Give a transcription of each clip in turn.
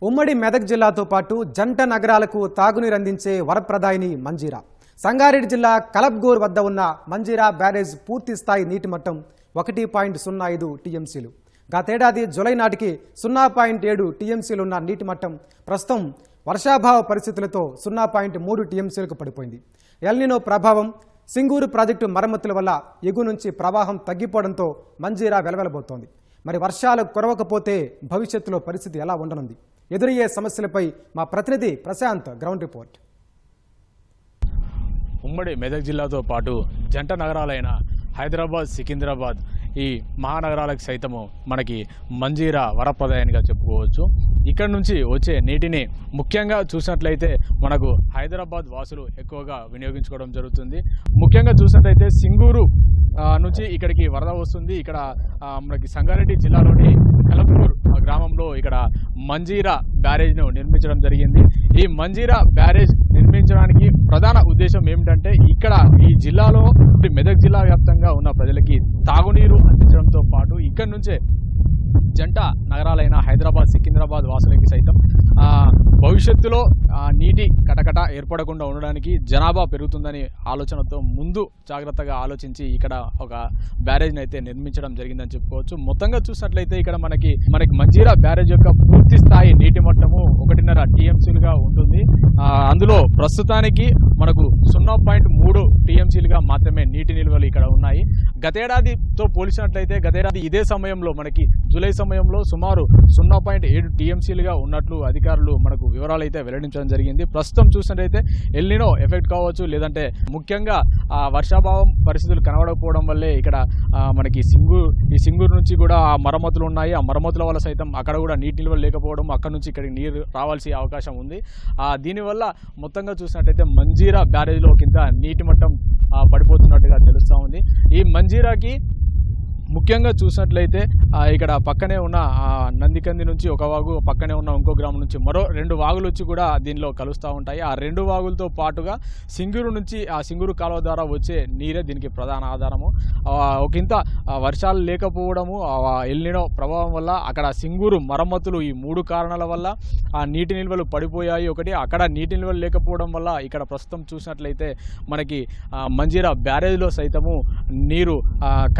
ఉమ్మడి మెదక్ జిల్లాతో పాటు జంట నగరాలకు తాగునీరు అందించే వరప్రదాయిని మంజీరా. సంగారెడ్డి జిల్లా కలబ్గూర్ వద్ద ఉన్న మంజీరా బ్యారేజ్ పూర్తి స్థాయి నీటి మట్టం 1.05 టీఎంసీలు. గతేడాది జూలై నాటికి 0.7 టీఎంసీలున్న నీటి మట్టం ప్రస్తుతం వర్షాభావ పరిస్థితులతో 0.3 టీఎంసీలకు పడిపోయింది. ఎల్నినో ప్రభావం, సింగూరు ప్రాజెక్టు మరమ్మతుల వల్ల ఎగువ నుంచి ప్రవాహం తగ్గిపోవడంతో మంజీరా వెలవెలబోతోంది. మరి వర్షాలు కురవకపోతే భవిష్యత్తులో పరిస్థితి ఎలా ఉండనుంది? ఎదురయ్యే సమస్యలపై మా ప్రతినిధి ప్రశాంత్ గ్రౌండ్ రిపోర్ట్. ఉమ్మడి మెదక్ జిల్లాతో పాటు జంట నగరాలైన హైదరాబాద్, సికింద్రాబాద్ ఈ మహానగరాలకు సైతము మనకి మంజీరా వరప్రదాయంగా చెప్పుకోవచ్చు. ఇక్కడ నుంచి వచ్చే నీటిని ముఖ్యంగా చూసినట్లయితే మనకు హైదరాబాద్ వాసులు ఎక్కువగా వినియోగించుకోవడం జరుగుతుంది. ముఖ్యంగా చూసినట్లయితే సింగూరు నుంచి ఇక్కడికి వరద వస్తుంది. ఇక్కడ మనకి సంగారెడ్డి జిల్లాలోని కలబ్గూర్ గ్రామంలో ఇక్కడ మంజీరా బ్యారేజ్ను నిర్మించడం జరిగింది. ఈ మంజీరా బ్యారేజ్ నిర్మించడానికి ప్రధాన ఉద్దేశం ఏమిటంటే ఇక్కడ ఈ జిల్లాలో మెదక్ జిల్లా వ్యాప్తంగా ఉన్న ప్రజలకి తాగునీరు అందించడంతో పాటు ఇక్కడ నుంచే జంట నగరాలైన హైదరాబాద్, సికింద్రాబాద్ వాసులకి సైతం భవిష్యత్తులో నీటి కటకట ఏర్పడకుండా ఉండడానికి జనాభా పెరుగుతుందని ఆలోచనతో ముందు జాగ్రత్తగా ఆలోచించి ఇక్కడ ఒక బ్యారేజ్ని అయితే నిర్మించడం జరిగిందని చెప్పుకోవచ్చు. మొత్తంగా చూసినట్లయితే ఇక్కడ మనకి మంజీరా బ్యారేజ్ యొక్క పూర్తి స్థాయి నీటి మట్టము 1.5 టీఎంసీలుగా ఉంటుంది. అందులో ప్రస్తుతానికి మనకు 0.3 టీఎంసీలుగా మాత్రమే నీటి నిల్వలు ఇక్కడ ఉన్నాయి. గతేడాదితో పోల్చినట్లయితే గతేడాది ఇదే సమయంలో మనకి జూలై సమయంలో సుమారు 0.7 టీఎంసీలుగా ఉన్నట్లు అధికారులు మనకు వివరాలు అయితే వెల్లడించడం జరిగింది. ప్రస్తుతం చూసినట్లయితే ఎల్నినో ఎఫెక్ట్ కావచ్చు, లేదంటే ముఖ్యంగా వర్షాభావం పరిస్థితులు కనబడకపోవడం వల్లే ఇక్కడ మనకి సింగూరు నుంచి కూడా మరమ్మతులు ఉన్నాయి. ఆ మరమ్మతుల వల్ల సైతం అక్కడ కూడా నీటి నిల్వలు లేకపోవడం, అక్కడ నుంచి ఇక్కడికి నీరు రావాల్సిన అవకాశం ఉంది. దీనివల్ల మొత్తంగా చూసినట్లయితే మంజీరా బ్యారేజ్లో కింద నీటి మట్టం పడిపోతున్నట్టుగా తెలుస్తూ ఉంది. ఈ మంజీరాకి ముఖ్యంగా చూసినట్లయితే ఇక్కడ పక్కనే ఉన్న నందికంది నుంచి ఒక వాగు, పక్కనే ఉన్న ఇంకో గ్రామం నుంచి మరో 2 వాగులు వచ్చి కూడా దీనిలో కలుస్తూ ఉంటాయి. ఆ 2 వాగులతో పాటుగా సింగూరు నుంచి ఆ సింగూరు కాలువ ద్వారా వచ్చే నీరే దీనికి ప్రధాన ఆధారము. ఒకంత వర్షాలు లేకపోవడము, ఎల్నినో ప్రభావం వల్ల అక్కడ సింగూరు మరమ్మతులు, ఈ 3 కారణాల వల్ల ఆ నీటి నిల్వలు పడిపోయాయి. ఒకటి అక్కడ నీటి నిల్వలు లేకపోవడం వల్ల ఇక్కడ ప్రస్తుతం చూసినట్లయితే మనకి మంజీరా బ్యారేజ్లో సైతము నీరు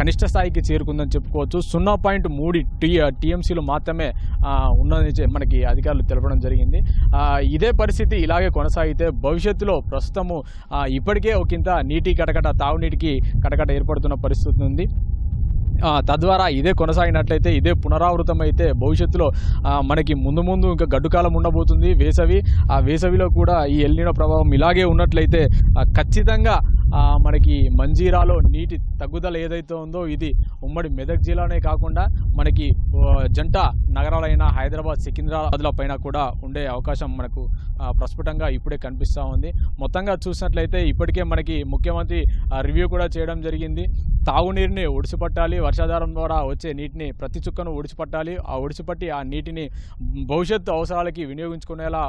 కనిష్ట స్థాయికి చేరుకుందని చెప్పుకోవచ్చు. 0.3 టీఎంసీలు మాత్రమే ఉన్నదని మనకి అధికారులు తెలపడం జరిగింది. ఇదే పరిస్థితి ఇలాగే కొనసాగితే భవిష్యత్తులో ప్రస్తుతము ఇప్పటికే ఒకంత నీటి కటకట, తాగునీటికి కటకట ఏర్పడుతున్న పరిస్థితి ఉంది. తద్వారా ఇదే కొనసాగినట్లయితే, ఇదే పునరావృతం అయితే భవిష్యత్తులో మనకి ముందు ఇంకా గడ్డుకాలం ఉండబోతుంది. ఆ వేసవిలో కూడా ఈ ఎల్నినో ప్రభావం ఇలాగే ఉన్నట్లయితే ఖచ్చితంగా మనకి మంజీరాలో నీటి తగ్గుదల ఏదైతే ఉందో ఇది ఉమ్మడి మెదక్ జిల్లానే కాకుండా మనకి జంట నగరాలైన హైదరాబాద్, సికింద్రాబాద్ల పైన కూడా ఉండే అవకాశం మనకు ప్రస్ఫుటంగా ఇప్పుడే కనిపిస్తూ ఉంది. మొత్తంగా చూసినట్లయితే ఇప్పటికే మనకి ముఖ్యమంత్రి రివ్యూ కూడా చేయడం జరిగింది. తాగునీరుని ఒడిసిపట్టాలి, వర్షాధారం ద్వారా వచ్చే నీటిని ప్రతి చుక్కను ఒడిసిపట్టాలి. ఒడిసిపట్టి ఆ నీటిని భవిష్యత్తు అవసరాలకి వినియోగించుకునేలా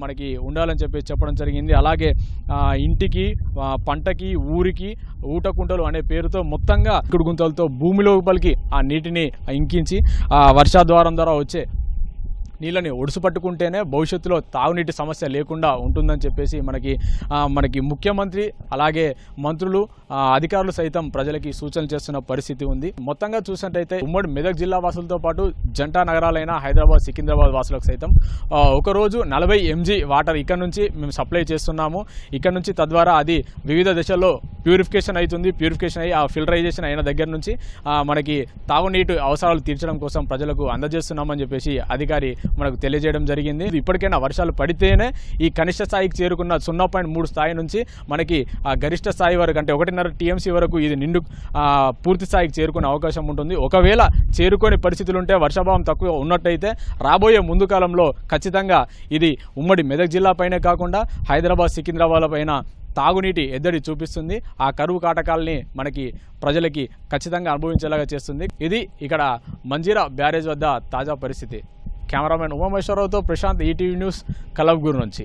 మనకి ఉండాలని చెప్పడం జరిగింది. అలాగే ఇంటికి, పంటకి, ఊరికి ఊటకుంటలు అనే పేరుతో మొత్తంగా గుంతలతో భూమి లోపలికి ఆ నీటిని ఇంకించి వర్షాధారం ద్వారా వచ్చే నీళ్ళని ఒడిసిపట్టుకుంటేనే భవిష్యత్తులో తాగునీటి సమస్య లేకుండా ఉంటుందని చెప్పేసి మనకి ముఖ్యమంత్రి, అలాగే మంత్రులు, అధికారులు సైతం ప్రజలకి సూచనలు చేస్తున్న పరిస్థితి ఉంది. మొత్తంగా చూసినట్టయితే ఉమ్మడి మెదక్ జిల్లా వాసులతో పాటు జంట నగరాలైన హైదరాబాద్, సికింద్రాబాద్ వాసులకు సైతం ఒకరోజు 40 mg వాటర్ ఇక్కడ నుంచి మేము సప్లై చేస్తున్నాము. ఇక్కడ నుంచి తద్వారా అది వివిధ దశల్లో ప్యూరిఫికేషన్ అవుతుంది. ప్యూరిఫికేషన్ అయ్యి ఆ ఫిల్టరైజేషన్ అయిన దగ్గర నుంచి మనకి తాగునీటి అవసరాలు తీర్చడం కోసం ప్రజలకు అందజేస్తున్నామని చెప్పేసి అధికారి మనకు తెలియజేయడం జరిగింది. ఇప్పటికైనా వర్షాలు పడితేనే ఈ కనిష్ట స్థాయికి చేరుకున్న 0.3 స్థాయి నుంచి మనకి ఆ గరిష్ట స్థాయి వరకు, అంటే 1.5 టీఎంసీ వరకు ఇది పూర్తి స్థాయికి చేరుకునే అవకాశం ఉంటుంది. ఒకవేళ చేరుకొని పరిస్థితులు ఉంటే, వర్షాభావం తక్కువ ఉన్నట్టయితే రాబోయే ముందు కాలంలో ఖచ్చితంగా ఇది ఉమ్మడి మెదక్ జిల్లా పైనే కాకుండా హైదరాబాద్, సికింద్రాబాద్ పైన తాగునీటి ఎద్దడి చూపిస్తుంది. ఆ కరువు కాటకాలని మనకి ప్రజలకి ఖచ్చితంగా అనుభవించేలాగా చేస్తుంది. ఇది ఇక్కడ మంజీరా బ్యారేజ్ వద్ద తాజా పరిస్థితి. కెమెరామెన్ ఉమామేశ్వరరావుతో ప్రశాంత్, ఈటీవీ న్యూస్, కలబ్గూర్ నుంచి.